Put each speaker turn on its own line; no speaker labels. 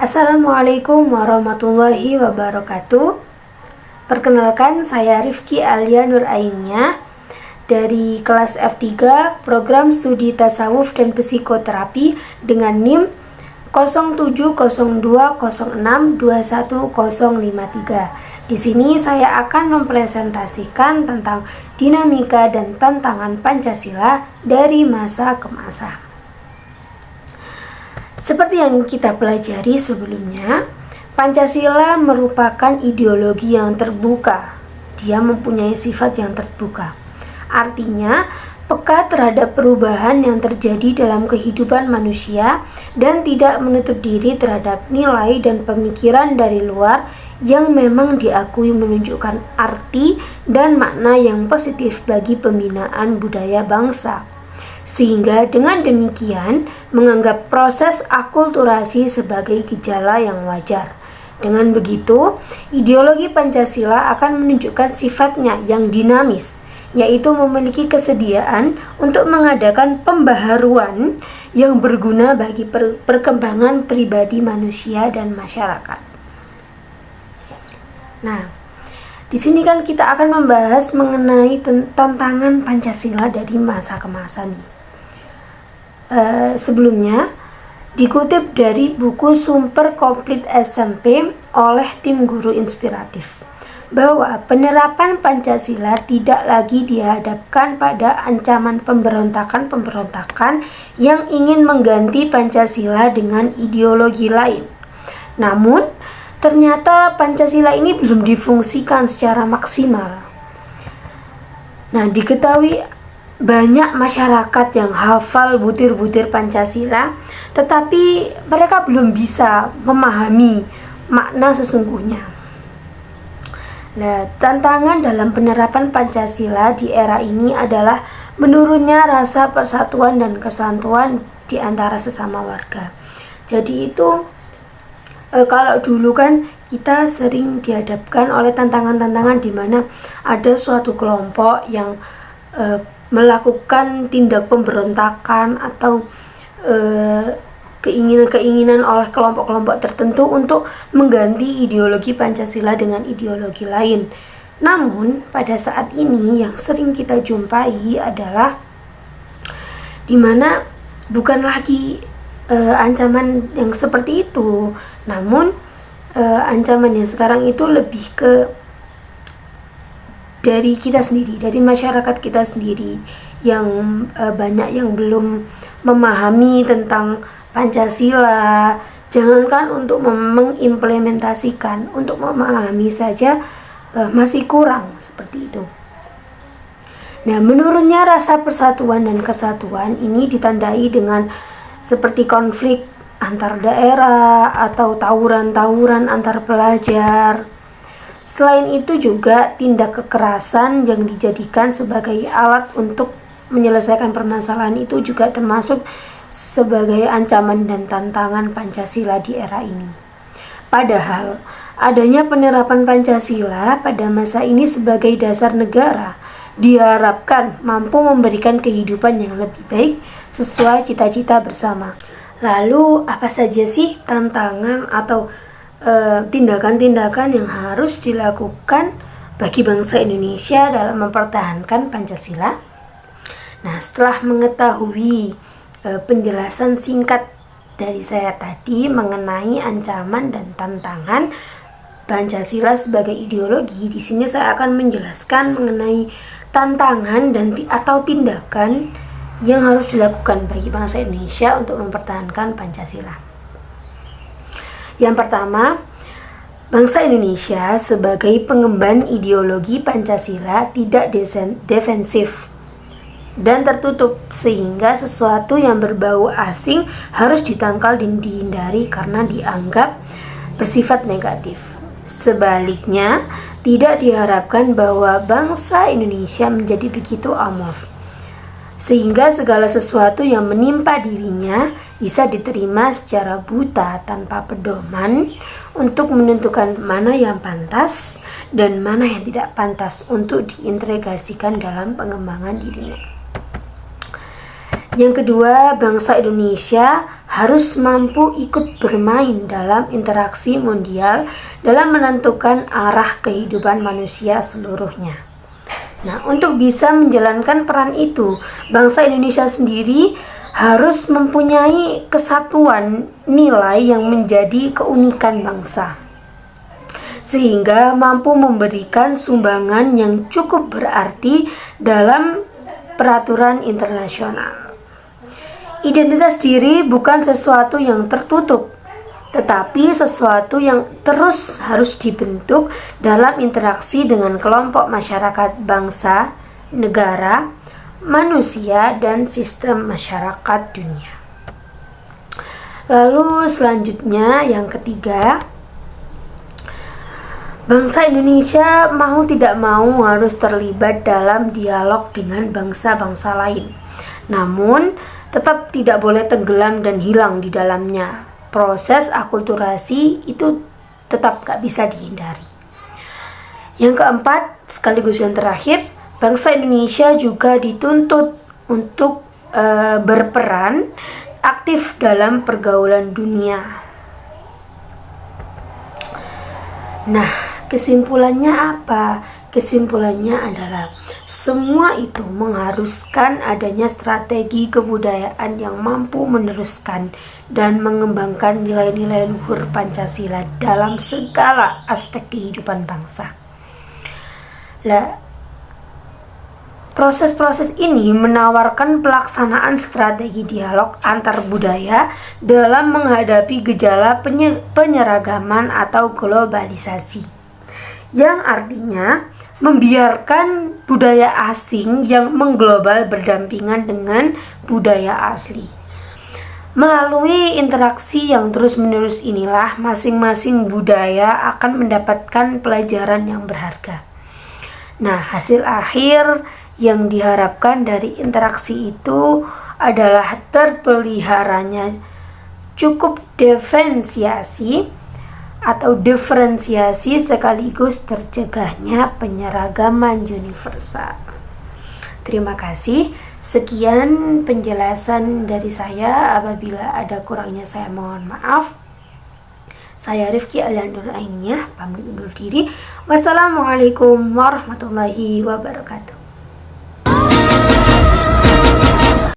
Assalamualaikum warahmatullahi wabarakatuh. Perkenalkan, saya Rifki Alia Nurainia dari kelas F3 Program Studi Tasawuf dan Psikoterapi dengan NIM 070206215053. Di sini saya akan mempresentasikan tentang dinamika dan tantangan Pancasila dari masa ke masa. Seperti yang kita pelajari sebelumnya, Pancasila merupakan ideologi yang terbuka. Dia mempunyai sifat yang terbuka. Artinya, peka terhadap perubahan yang terjadi dalam kehidupan manusia dan tidak menutup diri terhadap nilai dan pemikiran dari luar yang memang diakui menunjukkan arti dan makna yang positif bagi pembinaan budaya bangsa. Sehingga dengan demikian menganggap proses akulturasi sebagai gejala yang wajar. Dengan begitu, ideologi Pancasila akan menunjukkan sifatnya yang dinamis, yaitu memiliki kesediaan untuk mengadakan pembaharuan yang berguna bagi perkembangan pribadi manusia dan masyarakat. Nah, di sini kan kita akan membahas mengenai tantangan Pancasila dari masa ke masa nih. Sebelumnya dikutip dari buku Sumber Komplit SMP oleh tim guru inspiratif bahwa penerapan Pancasila tidak lagi dihadapkan pada ancaman pemberontakan yang ingin mengganti Pancasila dengan ideologi lain. Namun ternyata Pancasila ini belum difungsikan secara maksimal. Nah, diketahui banyak masyarakat yang hafal butir-butir Pancasila, tetapi mereka belum bisa memahami makna sesungguhnya. Nah, tantangan dalam penerapan Pancasila di era ini adalah menurunnya rasa persatuan dan kesatuan di antara sesama warga. Jadi itu kalau dulu kan kita sering dihadapkan oleh tantangan-tantangan di mana ada suatu kelompok yang melakukan tindak pemberontakan atau keinginan-keinginan oleh kelompok-kelompok tertentu untuk mengganti ideologi Pancasila dengan ideologi lain. Namun pada saat ini yang sering kita jumpai adalah dimana bukan lagi ancaman yang seperti itu, namun ancaman yang sekarang itu lebih ke dari kita sendiri, dari masyarakat kita sendiri yang banyak yang belum memahami tentang Pancasila. Jangankan untuk mengimplementasikan, untuk memahami saja masih kurang seperti itu. Nah, menurunnya rasa persatuan dan kesatuan ini ditandai dengan seperti konflik antar daerah atau tawuran-tawuran antar pelajar. Selain itu juga tindak kekerasan yang dijadikan sebagai alat untuk menyelesaikan permasalahan itu juga termasuk sebagai ancaman dan tantangan Pancasila di era ini. Padahal adanya penerapan Pancasila pada masa ini sebagai dasar negara diharapkan mampu memberikan kehidupan yang lebih baik sesuai cita-cita bersama. Lalu apa saja sih tantangan atau tindakan-tindakan yang harus dilakukan bagi bangsa Indonesia dalam mempertahankan Pancasila? Nah, setelah mengetahui penjelasan singkat dari saya tadi mengenai ancaman dan tantangan Pancasila sebagai ideologi, di sini saya akan menjelaskan mengenai tantangan dan atau tindakan yang harus dilakukan bagi bangsa Indonesia untuk mempertahankan Pancasila. Yang pertama, bangsa Indonesia sebagai pengemban ideologi Pancasila tidak defensif dan tertutup, sehingga sesuatu yang berbau asing harus ditangkal dan dihindari karena dianggap bersifat negatif. Sebaliknya, tidak diharapkan bahwa bangsa Indonesia menjadi begitu amorf, sehingga segala sesuatu yang menimpa dirinya bisa diterima secara buta tanpa pedoman untuk menentukan mana yang pantas dan mana yang tidak pantas untuk diintegrasikan dalam pengembangan dirinya. Yang kedua, bangsa Indonesia harus mampu ikut bermain dalam interaksi mondial dalam menentukan arah kehidupan manusia seluruhnya. Nah, untuk bisa menjalankan peran itu, bangsa Indonesia sendiri harus mempunyai kesatuan nilai yang menjadi keunikan bangsa, sehingga mampu memberikan sumbangan yang cukup berarti dalam peraturan internasional. Identitas diri bukan sesuatu yang tertutup, tetapi sesuatu yang terus harus dibentuk dalam interaksi dengan kelompok masyarakat bangsa, negara, manusia, dan sistem masyarakat dunia. Lalu selanjutnya yang ketiga, bangsa Indonesia mau tidak mau harus terlibat dalam dialog dengan bangsa-bangsa lain. Namun, tetap tidak boleh tenggelam dan hilang di dalamnya. Proses akulturasi itu tetap gak bisa dihindari. Yang keempat, sekaligus yang terakhir, bangsa Indonesia juga dituntut untuk berperan aktif dalam pergaulan dunia. Nah, kesimpulannya apa? Kesimpulannya adalah semua itu mengharuskan adanya strategi kebudayaan yang mampu meneruskan dan mengembangkan nilai-nilai luhur Pancasila dalam segala aspek kehidupan bangsa. Proses-proses ini menawarkan pelaksanaan strategi dialog antar budaya dalam menghadapi gejala penyeragaman atau globalisasi, yang artinya membiarkan budaya asing yang mengglobal berdampingan dengan budaya asli. Melalui interaksi yang terus-menerus inilah masing-masing budaya akan mendapatkan pelajaran yang berharga. Nah, hasil akhir yang diharapkan dari interaksi itu adalah terpeliharanya cukup diferensiasi sekaligus tercegahnya penyeragaman universal. Terima kasih. Sekian penjelasan dari saya. Apabila ada kurangnya saya mohon maaf. Saya Rifki Alianur Ainiyah pamit undur diri. Wassalamualaikum warahmatullahi wabarakatuh.